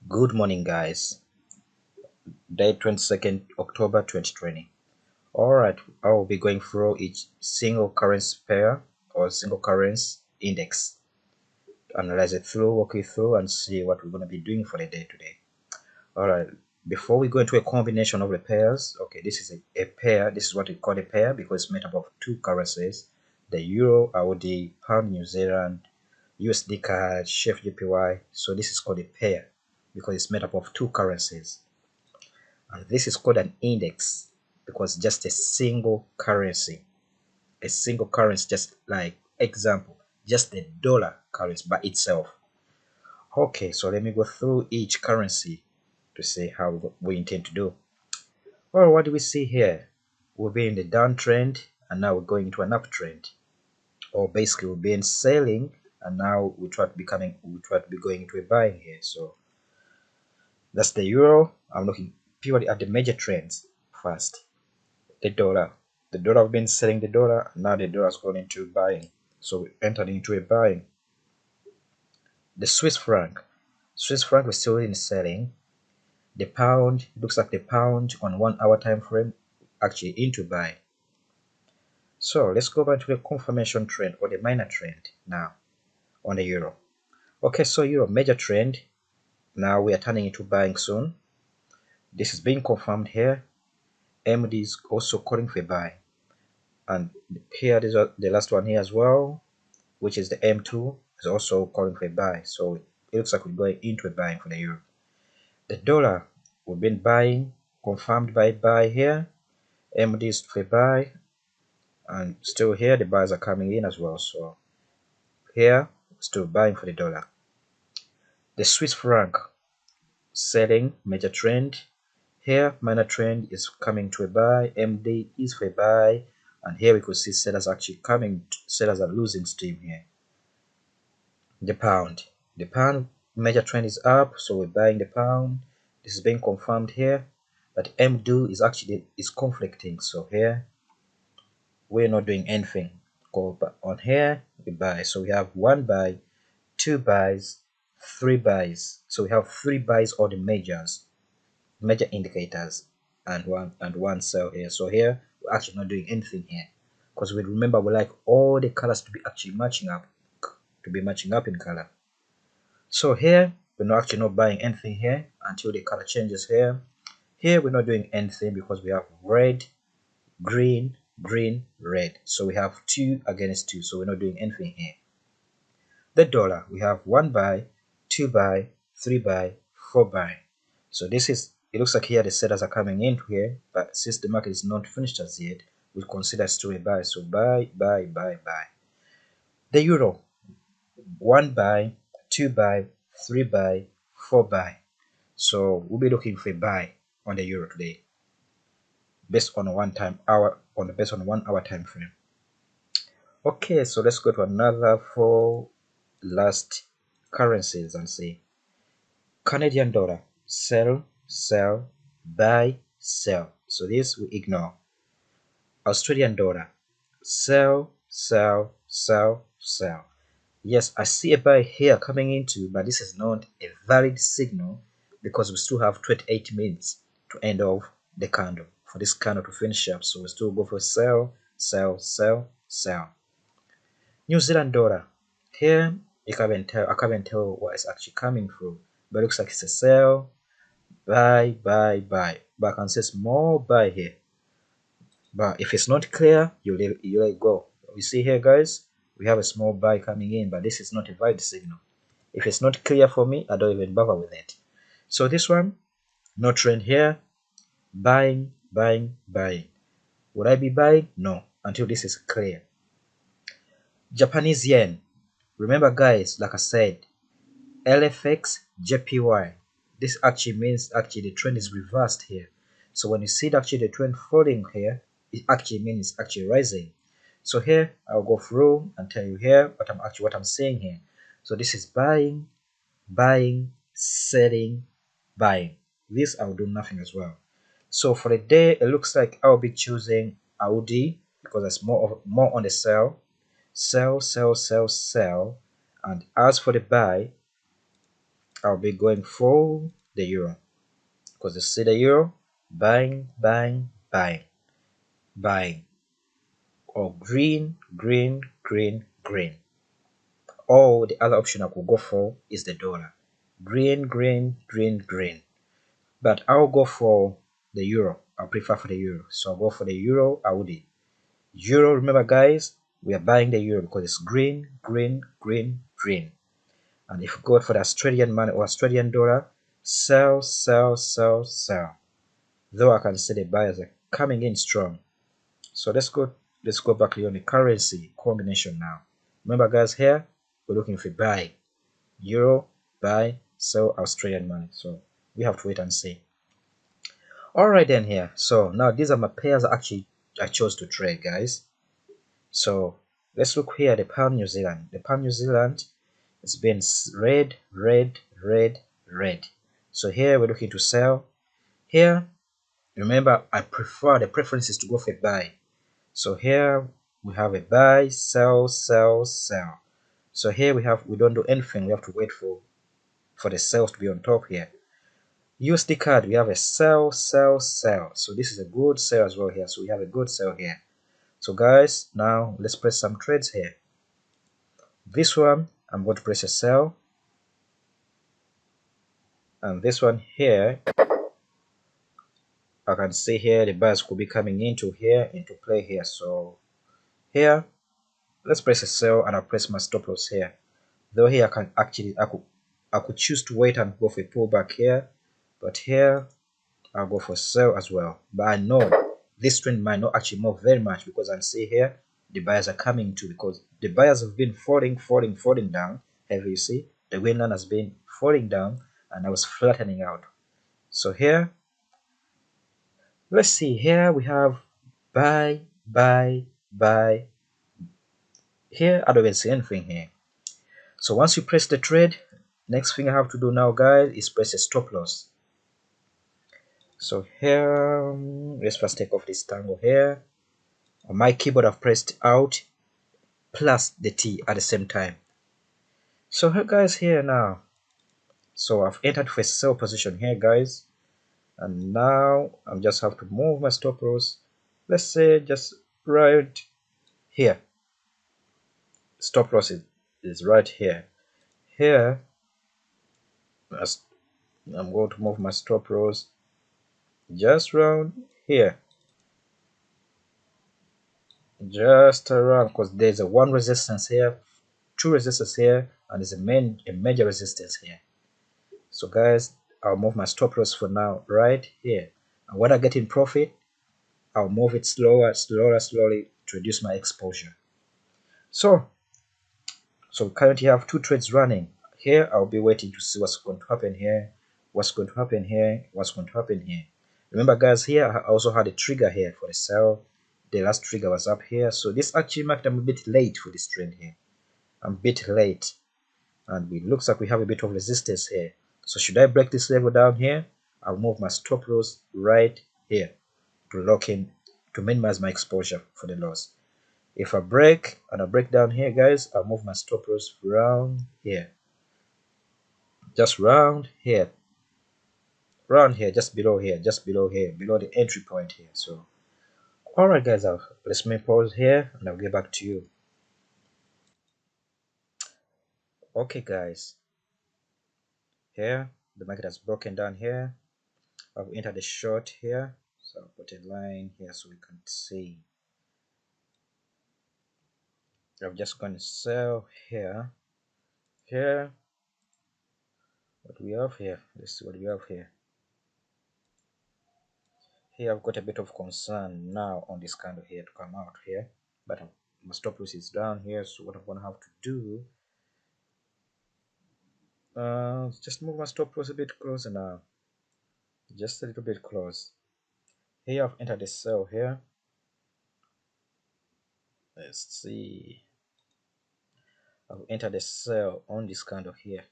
Good morning, guys. Day 22nd October 2020. Alright, I will be going through each single currency pair or single currency index. Analyze it through, walk it through, and see what we're going to be doing for the day today. Alright, before we go into a combination of the pairs, okay, this is a pair. This is what we call a pair because it's made up of two currencies, the Euro, AUD, Pound New Zealand, USD CAD, Chef JPY. So this is called a pair because it's made up of two currencies. And this is called an index because just a single currency, just like example, just the dollar currency by itself. Okay, so let me go through each currency to see how we intend to do. Well, what do we see here? We'll be in the downtrend and now we're going into an uptrend. Or basically we'll be in selling and now we try to be going into a buying here. So that's the euro. I'm looking purely at the major trends first. The dollar. The dollar, have been selling the dollar, now the dollar has gone into buying. So we entered into a buying. The Swiss franc. Swiss franc was still in selling. The pound, looks like the pound on 1 hour time frame actually into buy. So let's go back to the confirmation trend or the minor trend now on the euro. Okay, so euro major trend. Now we are turning into buying soon. This is being confirmed here. MD is also calling for buy. And here is the last one here as well, which is the M2, is also calling for a buy. So it looks like we're going into a buying for the euro. The dollar, we've been buying, confirmed by buy here. MD is for buy, and still here the buys are coming in as well. So here, still buying for the dollar. The Swiss franc, selling, major trend. Here, minor trend is coming to a buy. MD is for a buy, and here we could see sellers actually coming. Sellers are losing steam here. The pound. The pound major trend is up, so we're buying the pound. This is being confirmed here, but MDO is conflicting. So here we're not doing anything. Go on here, we buy. So we have one buy, two buys, three buys. So we have three buys all the major indicators, and one sell here. So here we're actually not doing anything here because we remember we like all the colors to be actually matching up, in color. So here we're not buying anything here until the color changes here. Here we're not doing anything because we have red, green, green, red. So we have 2 against 2. So we're not doing anything here. The dollar, we have 1 buy, 2 buy, 3 buy, 4 buy. So it looks like here the sellers are coming in here, but since the market is not finished as yet, we consider still a buy. So buy, buy, buy, buy. The euro, 1 buy, 2 buy, 3 buy, 4 buy. So we'll be looking for a buy on the euro today based on 1 hour time frame. Okay, so let's go to another 4 last currencies and see. Canadian dollar, sell, sell, buy, sell. So this we ignore. Australian dollar, sell, sell, sell, sell. Yes, I see a buy here coming into, but this is not a valid signal because we still have 28 minutes to end off the candle for this candle to finish up. So we still go for sell, sell, sell, sell. New Zealand dollar. Here I can't tell what is actually coming through, but it looks like it's a sell, buy, buy, buy. But I can see small buy here. But if it's not clear, you let it go. You see here, guys, we have a small buy coming in, but this is not a valid signal. If it's not clear for me, I don't even bother with it. So this one, no trend here. Buying, buying, buying. Would I be buying? No, until this is clear. Japanese yen. Remember, guys, like I said, LFX JPY. This actually means the trend is reversed here. So when you see the trend falling here, it actually means it's actually rising. So here I'll go through and tell you here what I'm saying here. So this is buying, buying, selling, buying. This I'll do nothing as well. So for the day, it looks like I'll be choosing Audi because it's more on the sell, sell, sell, sell, sell. And as for the buy, I'll be going for the euro, because you see the euro, buying, buying, buying, buying, or green, green, green, green. Or the other option I could go for is the dollar, green, green, green, green. But I'll go for the euro. I'll prefer for the euro. So I'll go for the euro Audi. Euro, remember guys, we are buying the euro because it's green, green, green, green. And if we go for the Australian money or Australian dollar, sell, sell, sell, sell. Though I can see the buyers are coming in strong. So let's go back to the currency combination now. Remember guys, here we're looking for buy euro, buy, sell Australian money. So we have to wait and see. Alright then, here, so now these are my pairs I chose to trade, guys. So let's look here at the pound New Zealand. The pound New Zealand, it's been red, red, red, red. So here we're looking to sell. Here, remember, the preference is to go for buy. So here we have a buy, sell, sell, sell. So here we don't do anything. We have to wait for the sales to be on top here. USD card, we have a sell, sell, sell. So this is a good sell as well here. So we have a good sell here. So guys, now let's press some trades here. This one, I'm going to press a sell. And this one here, I can see here the buyers could be coming into play here. So here, let's press a sell and I'll press my stop loss here. Though here I could choose to wait and go for a pullback here. But here, I'll go for sell as well. But I know this trend might not actually move very much because I see here the buyers are coming to, because the buyers have been falling down. Have you see the green line has been falling down and I was flattening out. So here, let's see, here we have buy, buy, buy. Here I don't even see anything here. So once you press the trade, next thing I have to do now guys is press a stop loss. So here, let's first take off this tangle here. On my keyboard I've pressed out plus the T at the same time. So here guys, here now, so I've entered for a sell position here guys, and now I just have to move my stop loss, let's say just right here. Stop loss is right here. I'm going to move my stop loss just around here, just around, because there's a one resistance here, two resistance here, and there's a major resistance here. So guys, I'll move my stop loss for now right here, and when I get in profit, I'll move it slowly to reduce my exposure. So currently I have two trades running here. I'll be waiting to see what's going to happen here, what's going to happen here, what's going to happen here. Remember guys, here I also had a trigger here for the sell. The last trigger was up here, so this actually marked I'm a bit late for this trend here. I'm a bit late, and it looks like we have a bit of resistance here. So should I break this level down here, I'll move my stop loss right here to lock in, to minimize my exposure for the loss. If I break down here guys, I'll move my stop loss round here, just round here, just below here, below the entry point here. So alright guys, let's make pause here and I'll get back to you. Okay guys, here the market has broken down here. I've entered a short here, so I'll put a line here so we can see. I'm just going to sell here. What do we have here? Let's see what we have here. Here I've got a bit of concern now on this candle here to come out here, but my stop loss is down here. So what I'm gonna have to do, just move my stop loss a bit closer now, just a little bit close. Here I've entered a sell here. Let's see, I've entered a sell on this candle here.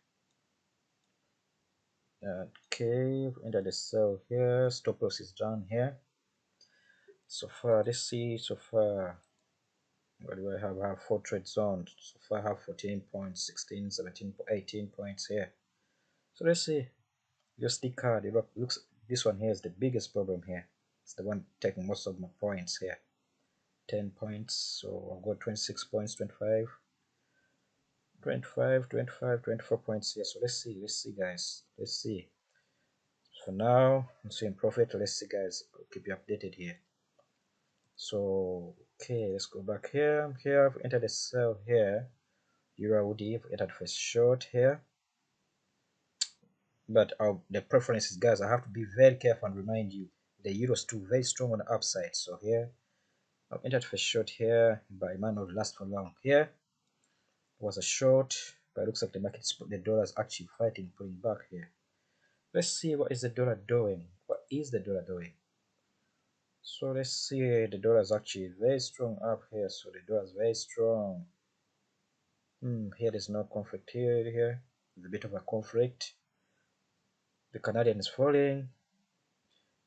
Okay, I've entered a sell here. Stop loss is down here. So far, let's see. So far, what do I have? I have 4 trade zones. So far, I have 14 points, 16, 17, 18 points here. So let's see. USD card. It looks this one here is the biggest problem here. It's the one taking most of my points here. 10 points. So I've got 26 points, 25, 25, 25, 24 points here. So let's see, guys. Let's see. For now, I'm seeing profit. Let's see, guys. I'll keep you updated here. So okay, let's go back here. Here I've entered a sell here. Euro UD, I've entered for short here. But the preference is, guys, I have to be very careful and remind you the euro is still very strong on the upside. So here I've entered for short here, but it might not last for long. Here was a short, but it looks like the dollar is actually fighting, pulling back here. Let's see what is the dollar doing. What is the dollar doing? So let's see, the dollar is actually very strong up here. So the dollar is very strong. Here there's no conflict here. There's a bit of a conflict. The Canadian is falling,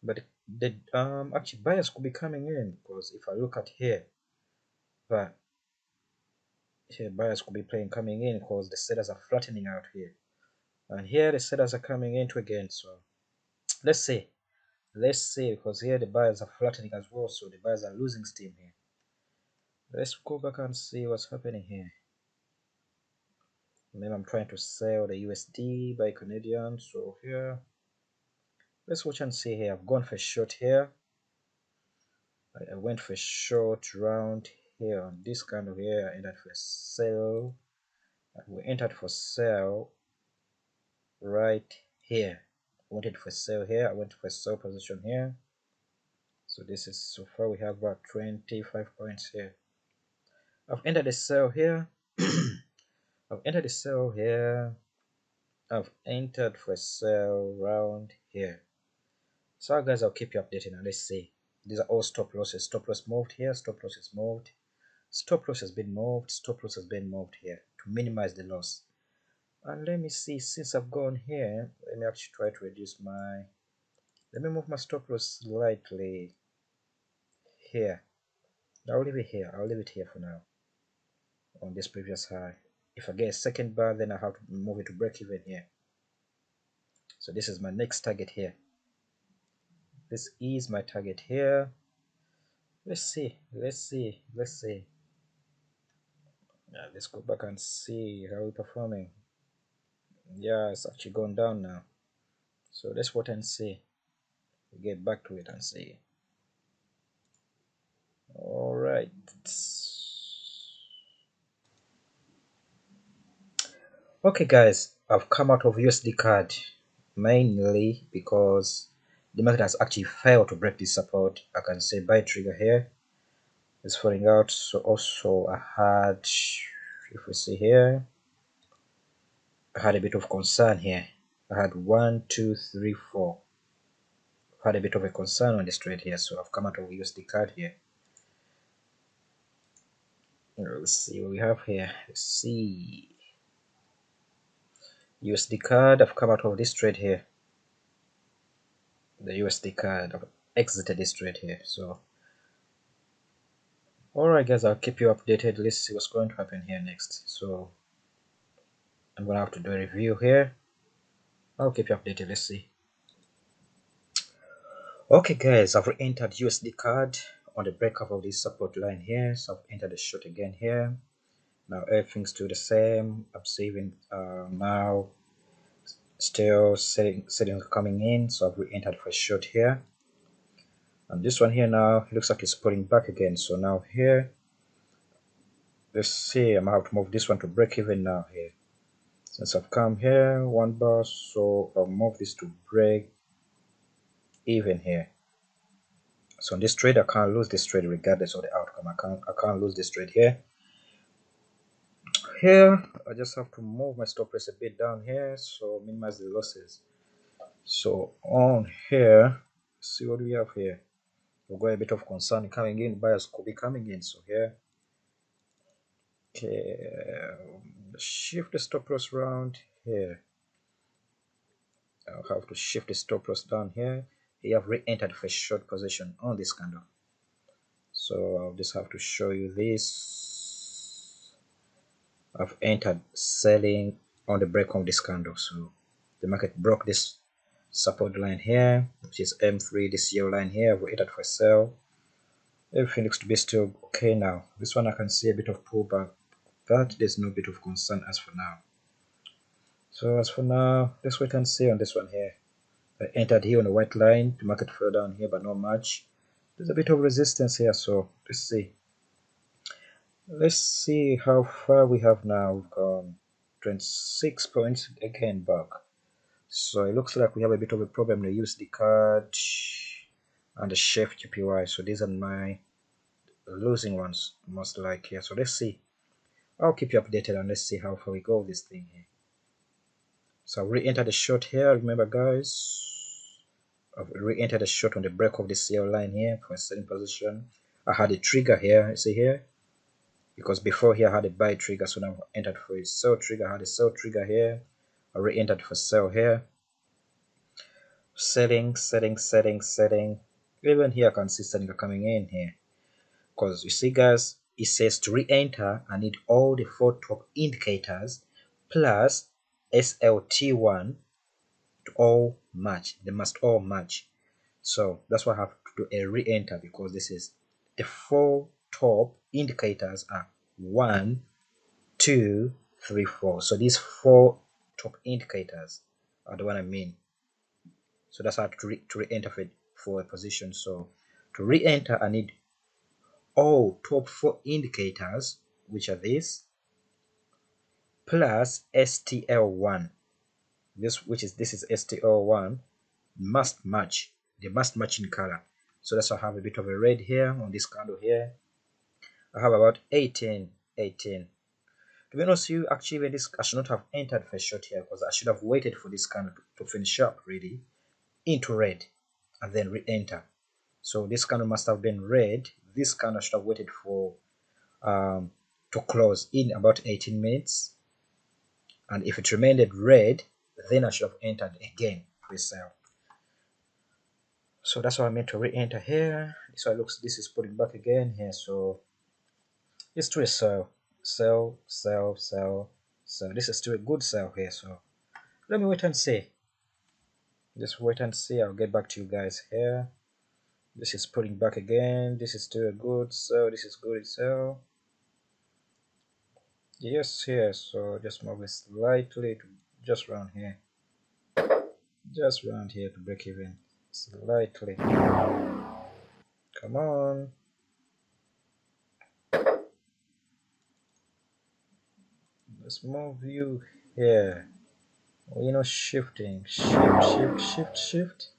but the actually buyers could be coming in, because if I look at here, but here buyers could be coming in because the sellers are flattening out here, and here the sellers are coming into again. So let's see, because here the buyers are flattening as well, so the buyers are losing steam here. Let's go back and see what's happening here. Maybe I'm trying to sell the USD by Canadian. So here, let's watch and see here. I've gone for short here. I went for short round here on this kind of here. I entered for sell. We entered for sell right here. I wanted for sell here. I went for sell position here. So this is, so far we have about 25 points here. I've entered the sell here. I've entered the sell here. I've entered for sell round here. So guys, I'll keep you updated, and let's see. These are all stop losses. Stop loss moved here. Stop loss is moved. Stop loss has been moved. Stop loss has been moved here to minimize the loss. And let me see, since I've gone here, let me actually try to reduce my, let me move my stop loss slightly here. I'll leave it here. I'll leave it here for now on this previous high. If I get a second bar, then I have to move it to break even here. So this is my next target here. This is my target here. Let's see. Let's go back and see how we're performing. Yeah, it's actually gone down now. So let's wait and see. We get back to it and see. All right. Okay, guys, I've come out of USD card mainly because the market has actually failed to break this support. I can say buy trigger here is falling out. So also I had, if we see here, I had a bit of concern here. I had 1, 2, 3, 4. I had a bit of a concern on this trade here, so I've come out of USD card here. Let's see what we have here. Let's see. USD card, I've come out of this trade here. The USD card, I've exited this trade here. So alright guys, I'll keep you updated. Let's see what's going to happen here next. So I'm gonna have to do a review here. I'll keep you updated. Let's see. Okay guys, I've entered USD card on the breakup of this support line here. So I've entered the short again here. Now everything's still the same. I'm saving now, still selling coming in, so I've re-entered for short here. And this one here now, it looks like it's pulling back again. So now here, let's see, I'm gonna have to move this one to break even now here. Since I've come here, one bar, so I'll move this to break even here. So in this trade, I can't lose this trade regardless of the outcome. I can't lose this trade here. Here, I just have to move my stop loss a bit down here, so minimize the losses. So on here, see what we have here. We've got a bit of concern coming in. Buyers could be coming in. So here, okay, shift the stop loss round here. I'll have to shift the stop loss down here. You have re-entered for a short position on this candle. So I'll just have to show you this. I've entered selling on the break of this candle. So The market broke this support line here, which is M3, this yellow line here. We entered for sell. Everything looks to be still okay now. This one I can see a bit of pullback, but there's no bit of concern as for now. So as for now, let's wait and see on this one here. I entered here on the white line. The market fell down here, but not much. There's a bit of resistance here, so let's see. Let's see how far we have now. We've gone 26 points again back. So it looks like we have a bit of a problem. The USD card and the chef GPY. So these are my losing ones, most like here. So let's see. I'll keep you updated and let's see how far we go with this thing here. So I'll re-enter the short here. Remember, guys, I've re-entered the short on the break of the CL line here for a selling position. I had a trigger here. You see here? Because before here I had a buy trigger, so now I entered for a sell trigger. I had a sell trigger here. I re-entered for sell here. Selling. Even here I can see selling coming in here. Because you see, guys, it says to re-enter I need all the 4 top indicators plus SLT1 to all match. They must all match. So that's why I have to do a re-enter, because this is the 4 top indicators are 1, 2, 3, 4. So these 4 top indicators are the one I mean. So that's how to re-enter for a position. So to re-enter I need all top 4 indicators, which are these, plus STL1. This is STL1, must match. They must match in color. So that's why I have a bit of a red here on this candle here. I have about 18. To be honest with you, actually this I should not have entered for a short here, because I should have waited for this candle to finish up really into red and then re-enter. So this candle must have been red. This candle should have waited for to close in about 18 minutes, and if it remained red, then I should have entered again pre-sale. So that's why I meant to re-enter here. So it looks, this is putting back again here. So it's still a sell. This is still a good sell here. So let me wait and see. Just wait and see. I'll get back to you guys here. This is putting back again. This is still a good sell. This is good sell. Yes, here. So just move it slightly to just around here. Just around here to break even slightly. Come on. Let's move you here. You know, shifting. Shift.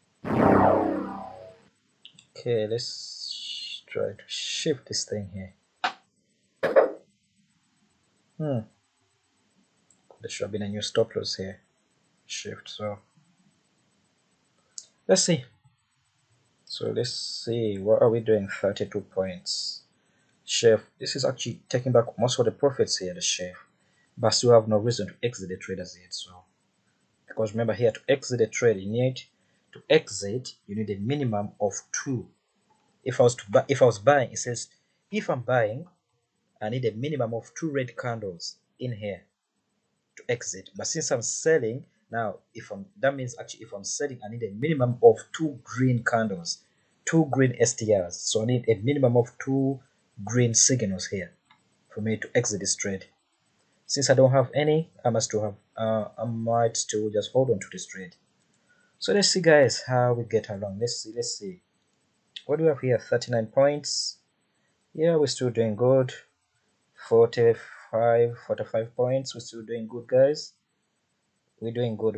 Okay, let's try to shift this thing here. There should have been a new stop loss here. Shift. So let's see. What are we doing? 32 points. Chef, this is actually taking back most of the profits here, the chef. But still have no reason to exit the trade as yet. So because remember here, to exit the trade, you need a minimum of 2. If I was buying, it says if I'm buying, I need a minimum of 2 red candles in here to exit. But since I'm selling now, that means actually if I'm selling, I need a minimum of 2 green candles, 2 green STRs. So I need a minimum of 2 green signals here for me to exit this trade. Since I don't have any, I might still just hold on to this trade. So let's see, guys, how we get along. Let's see. What do we have here? 39 points. Yeah, we're still doing good. 45 points. We're still doing good, guys. We're doing good.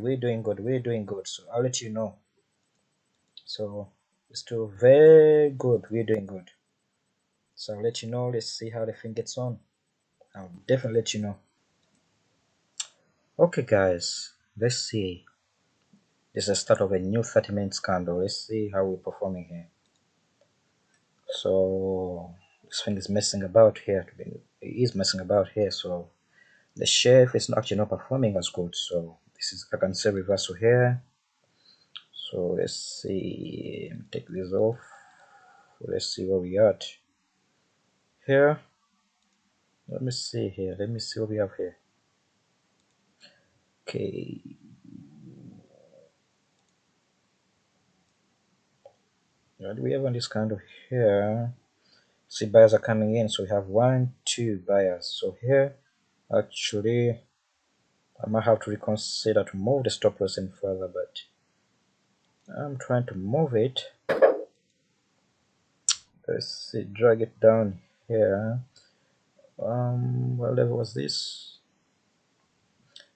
So I'll let you know. So we're still very good. We're doing good. So I'll let you know. Let's see how the thing gets on. I'll definitely let you know. Okay, guys. Let's see. This is the start of a new 30 minutes candle. Let's see how we're performing here. So this thing is messing about here. It is messing about here. So the chef is actually not performing as good. So this is, I can say, reversal here. So let's see. Take this off. Let's see where we at here. Let me see here. Let me see what we have here. Okay. What do we have on this candle here? See, buyers are coming in, so we have 1, 2 buyers. So here, actually, I might have to reconsider to move the stop loss in further, but I'm trying to move it. Let's see, drag it down here. What level was this?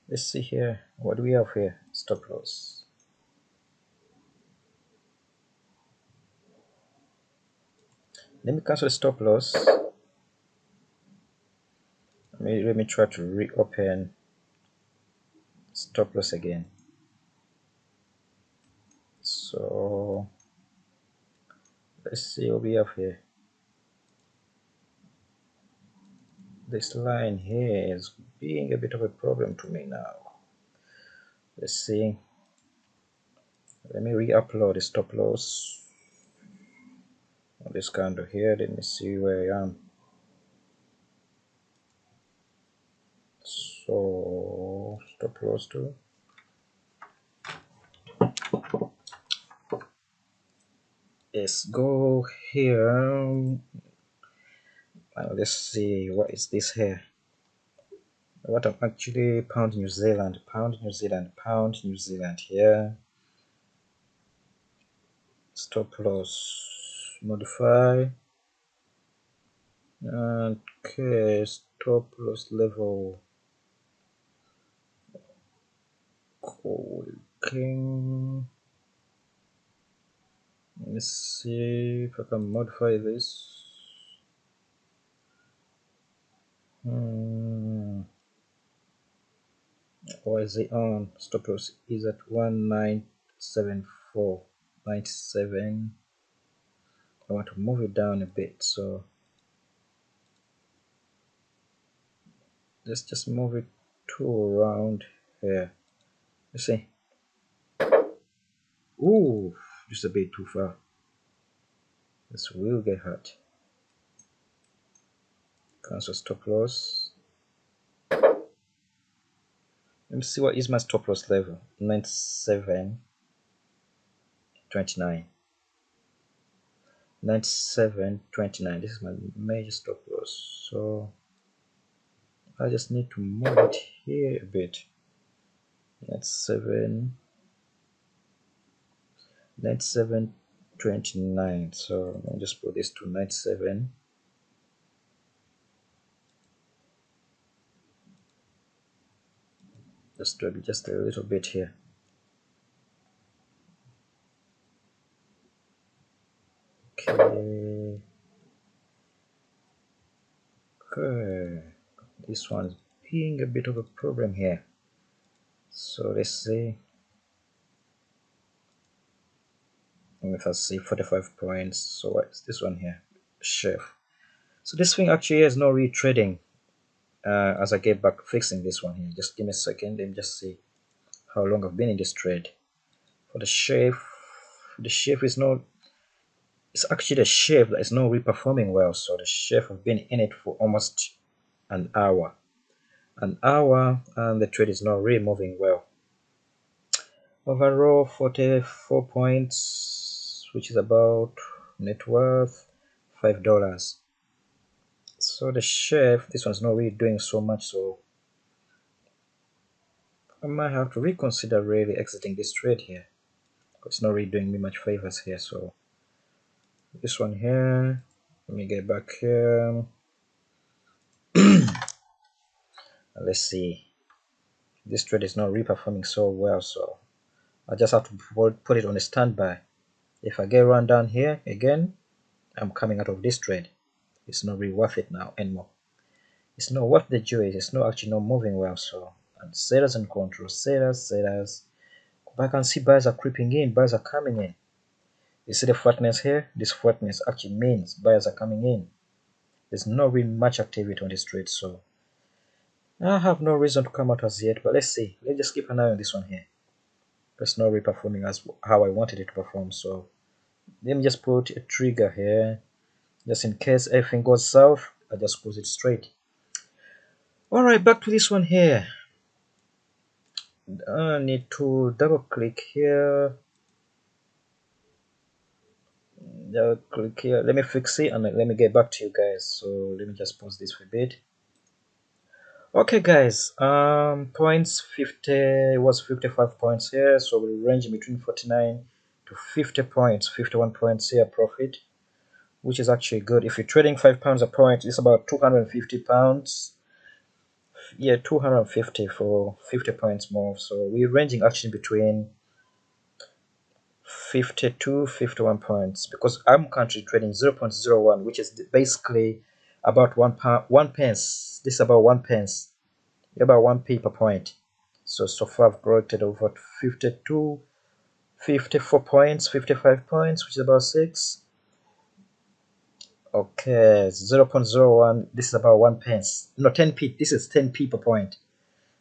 Let's see here. What do we have here? Stop loss. Let me cancel the stop loss. Let me try to reopen stop loss again. So let's see what we have here. This line here is being a bit of a problem to me now. Let's see. Let me re-upload the stop loss on this candle here. Let me see where I am. So stop loss too. Let's go here. Let's see, what is this here? What I'm actually pound New Zealand here. Stop loss, modify. Okay, stop loss level. Okay. Let's see if I can modify this. Or is it on? Stop loss is at 1974.97. I want to move it down a bit, so let's just move it to around here. Let's see. Ooh, just a bit too far. This will get hurt. Cancel stop loss. Let me see what is my stop loss level. 97.29. 97.29. This is my major stop loss. So I just need to move it here a bit. 97.29. So I'll just put this to 97. Just a little bit here. Okay. This one's being a bit of a problem here. So let's see. If I see 45 points. So what's this one here? Chef. So this thing actually has no retrading. As I get back fixing this one here, just give me a second. Let me just see how long I've been in this trade. For the chef is not. It's actually the chef that is not re-performing well. So the chef have been in it for almost an hour, and the trade is not really moving well. Overall 44 points, which is about net worth $5. So the chef, this one's not really doing so much, so I might have to reconsider really exiting this trade here. It's not really doing me much favors here. So this one here, let me get back here. Let's see. This trade is not re-performing so well, so I just have to put it on a standby. If I get run down here again, I'm coming out of this trade. It's not really worth it now anymore. It's not worth the joy. It's not actually not moving well. So, and sellers and control, sellers. But I can see buyers are creeping in, buyers are coming in. You see the flatness here? This flatness actually means buyers are coming in. There's not really much activity on this trade, so I have no reason to come out as yet. But let's see. Let's just keep an eye on this one here. It's not really performing as how I wanted it to perform. So let me just put a trigger here, just in case everything goes south. I just close it straight. All right, back to this one here. I need to double click here. I'll click here. Let me fix it and let me get back to you guys. So let me just pause this for a bit. Okay guys, points 50 was 55 points here, so we're ranging between 49 to 50 points, 51 points here profit, which is actually good. If you're trading £5 a point, it's about £250. Yeah, 250 for 50 points more. So we're ranging actually between 50 to 51 points because I'm currently trading 0.01, which is basically about one pence. This is about one pence, about 1p per point. So far I've collected over 52, 54 points, 55 points, which is about 6. Okay, 0.01. This is about 1 pence. No, 10p. This is 10p per point.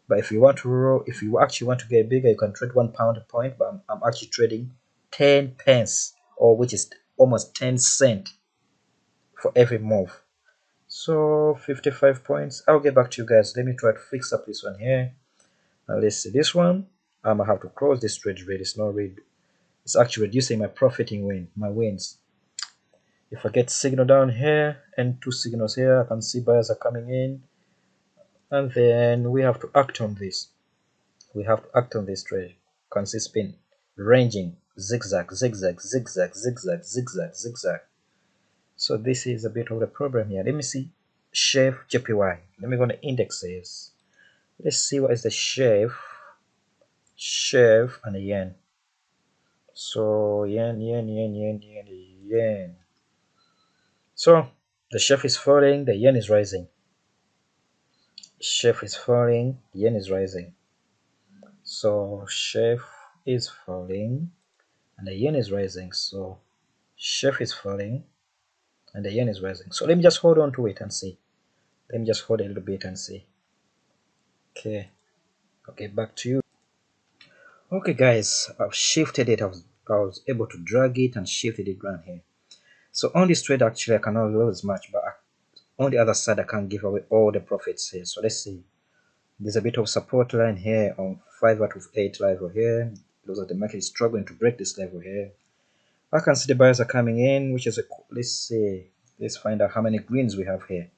But if you want to roll, if you actually want to get bigger, you can trade £1 a point. But I'm actually trading 10 pence, or which is almost 10 cents for every move. So 55 points. I'll get back to you guys. Let me try to fix up this one here. Now let's see this one. I'm gonna have to close this trade rate. It's not really. It's actually reducing my profiting my wins. If I get signal down here and 2 signals here, I can see buyers are coming in, and then we have to act on this. We have to act on this trade. You can see spin ranging zigzag, zigzag, zigzag, zigzag, zigzag, zigzag. So this is a bit of a problem here. Let me see Chef JPY. Let me go to indexes. Let's see what is the Chef and the yen. So yen. So the Chef is falling, the yen is rising. Chef is falling, yen is rising. So Chef is falling and the yen is rising. So Chef is falling and the yen is rising. So let me just hold on to it and see. Let me just hold a little bit and see. Okay, okay, back to you. Okay guys, I've shifted it. I was able to drag it and shifted it around here. So on this trade actually I cannot lose much, but on the other side I can't give away all the profits here. So let's see. There's a bit of support line here on 5 out of 8 level here. Looks like the market is struggling to break this level here. I can see the buyers are coming in, which is a, let's see. Let's find out how many greens we have here.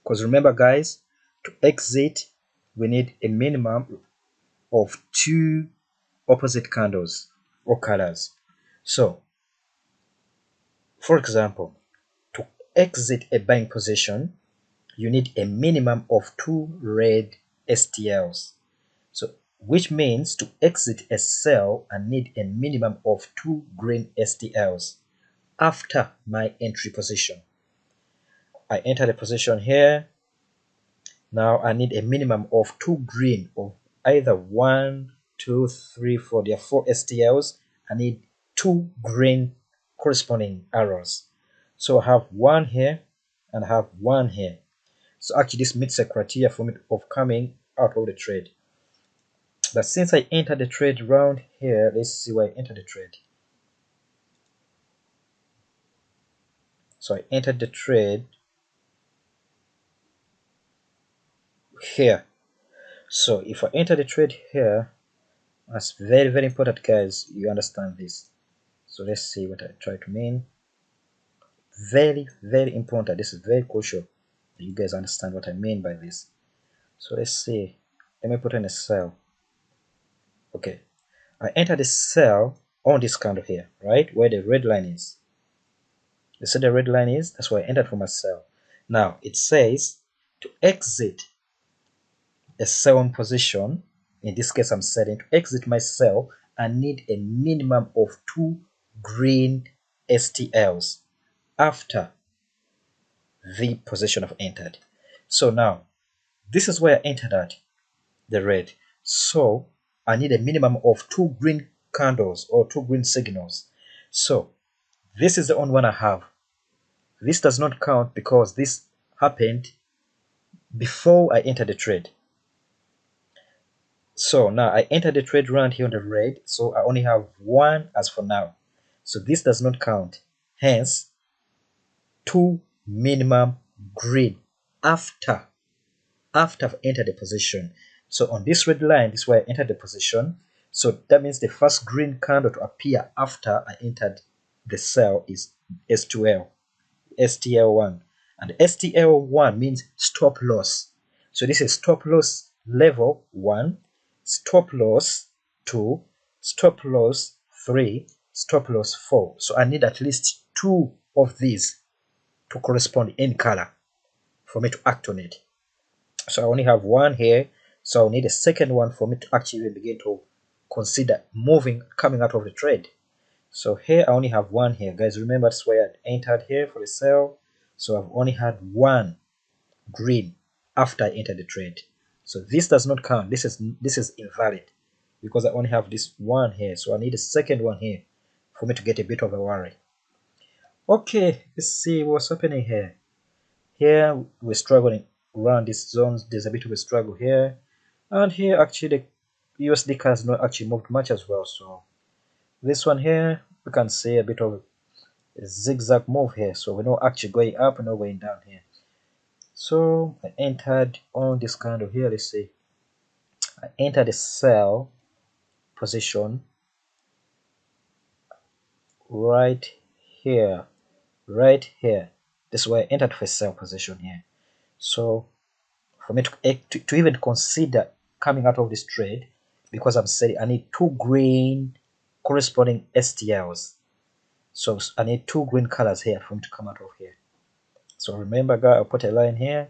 Because remember guys, to exit we need a minimum of 2 opposite candles or colors. So for example, to exit a buying position you need a minimum of 2 red STLs. So which means to exit a sell I need a minimum of 2 green STLs after my entry position. I enter the position here. Now I need a minimum of 2 green of either 1, 2, 3, 4. There are 4 STLs. I need 2 green corresponding arrows. So I have 1 here and I have 1 here. So actually this meets the criteria for me of coming out of the trade. But since I entered the trade round here, let's see where I entered the trade. So I entered the trade here. So if I enter the trade here, that's very, very important guys, you understand this. So let's see what I try to mean. Very, very important. This is very crucial. You guys understand what I mean by this. So let's see. Let me put in a sell. Okay. I enter the sell on this candle here, right? Where the red line is. You see the red line is? That's where I entered for my sell. Now it says to exit a sell position. In this case, I'm setting to exit my sell. I need a minimum of 2 green STLs after the position I've entered. So now this is where I entered at the red. So I need a minimum of 2 green candles or 2 green signals. So this is the only one I have. This does not count because this happened before I entered the trade. So now I entered the trade round here on the red, so I only have 1 as for now. So this does not count. Hence, 2 minimum green after I've entered the position. So on this red line, this is where I entered the position. So that means the first green candle to appear after I entered the sell is S2L, STL1, and STL1 means stop loss. So this is stop loss level 1, stop loss 2, stop loss 3, stop loss 4. So I need at least 2 of these to correspond in color for me to act on it. So I only have one here, so I'll need a second one for me to actually begin to consider coming out of the trade. So here I only have one here, guys. Remember, that's why I entered here for the sell. So I've only had one green after I entered the trade. So this does not count. This is invalid because I only have this one here. So I need a second one here for me to get a bit of a worry. Okay, let's see what's happening here. Here we're struggling around these zones. There's a bit of a struggle here, and here actually the USD has not actually moved much as well. So this one here, we can see a bit of a zigzag move here. So we're not actually going up and not going down here. So I entered on this candle here. Let's see. I entered a sell position right here, right here. This is where I entered for a sell position here. So for me to even consider coming out of this trade, because I'm saying I need 2 green corresponding STLs. So I need 2 green colors here for me to come out of here. So remember, guys, I'll put a line here,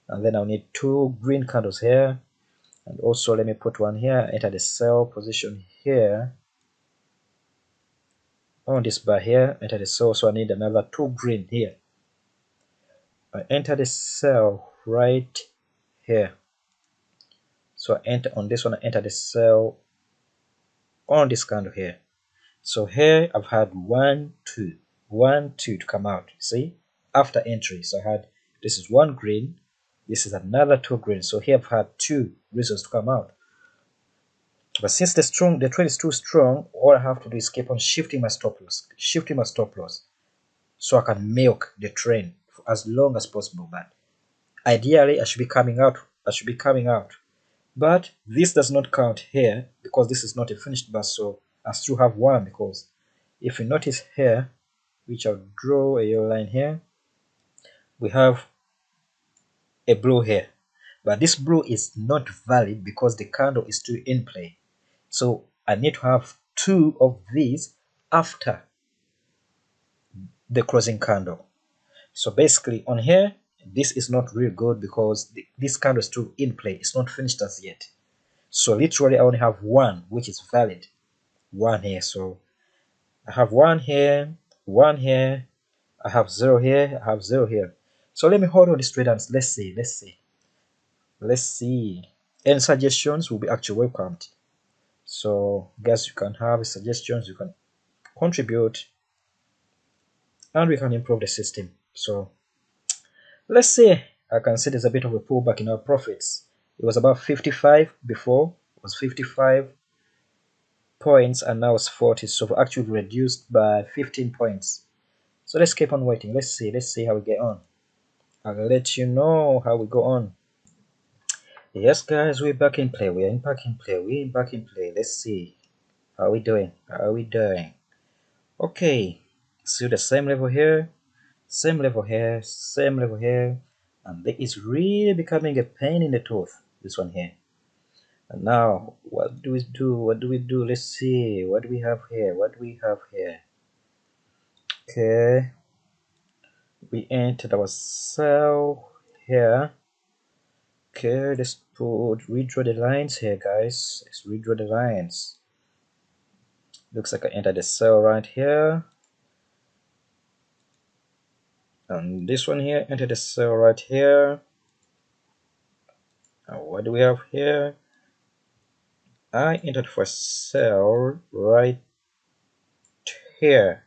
and then I'll need 2 green candles here, and also let me put one here. Enter the sell position here on this bar here. Enter the sell, so I need another 2 green here. I enter the sell right here. So I enter on this one. I enter the sell on this candle here. So here I've had 1 2 1 2 to come out, see, after entry. So I had, this is 1 green, this is another 2 green. So here I've had 2 reasons to come out. But since the trade is too strong, all I have to do is keep on shifting my stop loss, so I can milk the trend for as long as possible. But ideally I should be coming out. But this does not count here because this is not a finished bar, so I still have one. Because if you notice here, which I'll draw a yellow line here, we have a blue here, but this blue is not valid because the candle is still in play. So I need to have 2 of these after the closing candle. So basically on here, this is not real good because this candle is still in play. It's not finished as yet. So literally I only have one which is valid, one here. So I have one here, I have 0 here, I have 0 here. So let me hold on this trade and let's see. Any suggestions will be actually welcomed. So guys, you can have suggestions, you can contribute, and we can improve the system. So let's see. I can see there's a bit of a pullback in our profits. It was about 55 before, it was 55 points, and now it's 40. So we actually reduced by 15 points. So let's keep on waiting. Let's see how we get on. I'll let you know how we go on. Yes, guys, we're back in play. We're back in play. Let's see how we doing. Okay, so the same level here, same level here, and it is really becoming a pain in the tooth, this one here. And now what do we do? Let's see, what do we have here? Okay, we entered our sell here. Okay, let's redraw the lines here, guys. Let's redraw the lines. Looks like I entered the sell right here, and this one here entered the sell right here. And what do we have here? I entered for sell right here.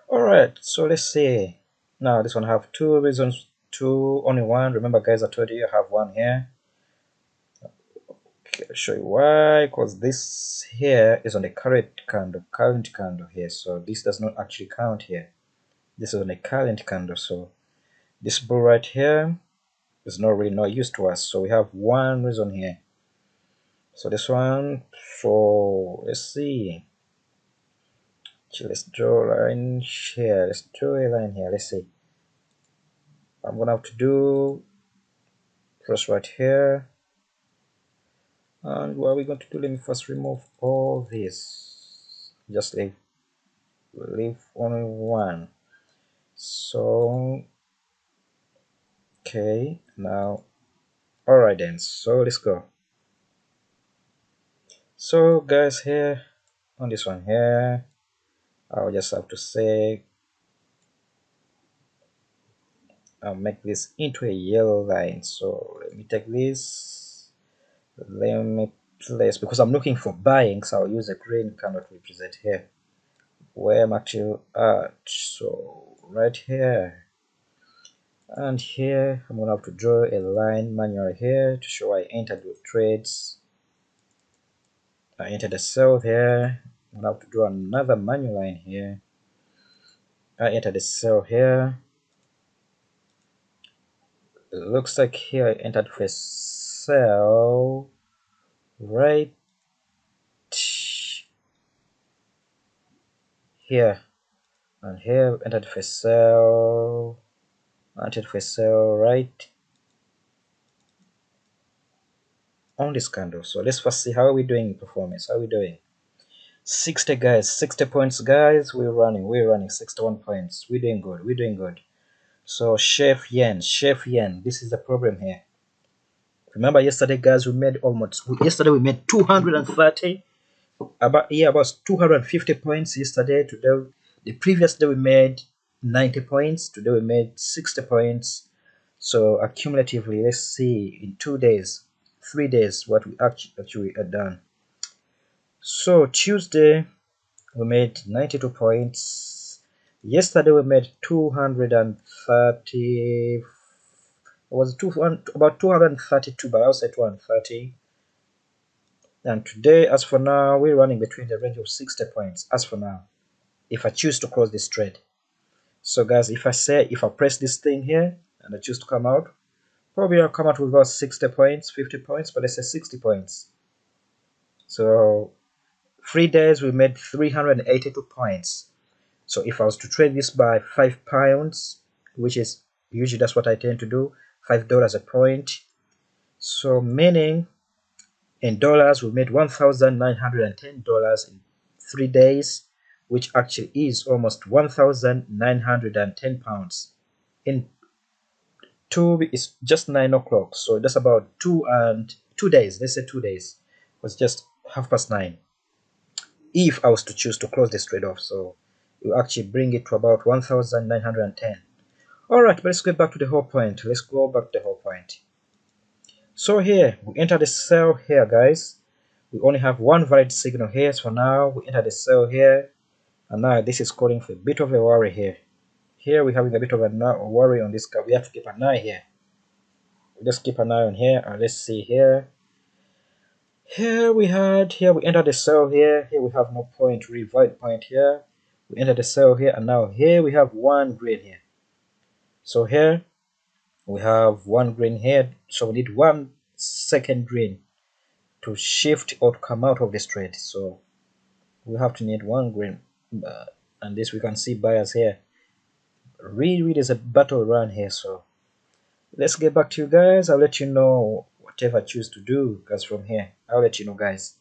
Alright, so let's see. Now this one have 2 reasons, only one. Remember, guys, I told you I have one here. Okay, I'll show you why. Because this here is on the current candle here, so this does not actually count here. This is on the current candle, so this bull right here is not really no use to us. So we have one reason here. So this one, so let's see. So let's draw a line here. Let's draw a line here. Let's see. I'm gonna have to do first right here. And what are we going to do? Let me first remove all this. Just leave only one. So okay, now alright then. So let's go. So guys, here on this one here, I'll just have to say I'll make this into a yellow line. So let me take this, let me place, because I'm looking for buying, so I'll use a green kind of represent here where I'm actually at. So right here and here, I'm gonna have to draw a line manually here to show I entered the trades. I entered a sell here. I'm gonna have to draw another manual line here. I entered a sell here. It looks like here I entered for a sell right here, and here entered for sell, entered for sell right on this candle. So let's first see how are we doing in performance. How are we doing? 60 guys, 60 points guys. We're running 61 points. We're doing good. So Chef Yen, this is the problem here. Remember yesterday guys, we made 230, about 250 points yesterday. Today, the previous day we made 90 points. Today we made 60 points. So accumulatively, let's see in 2 days, 3 days what we actually had done. So Tuesday we made 92 points. Yesterday we made 230. It was about 232, but I'll say 230. And today, as for now, we're running between the range of 60 points. As for now, if I choose to close this trade. So guys, if I press this thing here and I choose to come out, probably I'll come out with about 60 points, 50 points, but let's say 60 points. So 3 days we made 382 points. So if I was to trade this by £5, which is usually that's what I tend to do, $5 a point. So meaning in dollars we made $1,910 in 3 days, which actually is almost 1,910 pounds. In 2 it's just 9 o'clock, so that's about 2 days. Let's say 2 days was just 9:30 if I was to choose to close this trade off. So you actually bring it to about 1,910. Alright, but let's get back to the whole point. Let's go back to the whole point. So here we enter the sell here guys. We only have one valid signal here. So for now we enter the sell here, and now this is calling for a bit of a worry here. Here we're having a bit of a worry on this guy. We have to keep an eye here. We just keep an eye on here, and let's see here. Here we entered the sell here. Here we have no point, valid point here. We entered the sell here, and now here we have one green here. So here we have one green here, so we need 1 second green to shift or to come out of this trade. So we have to need 1 green, and this we can see buyers here. Really there's a battle run here. So let's get back to you guys. I'll let you know whatever I choose to do, because from here I'll let you know guys.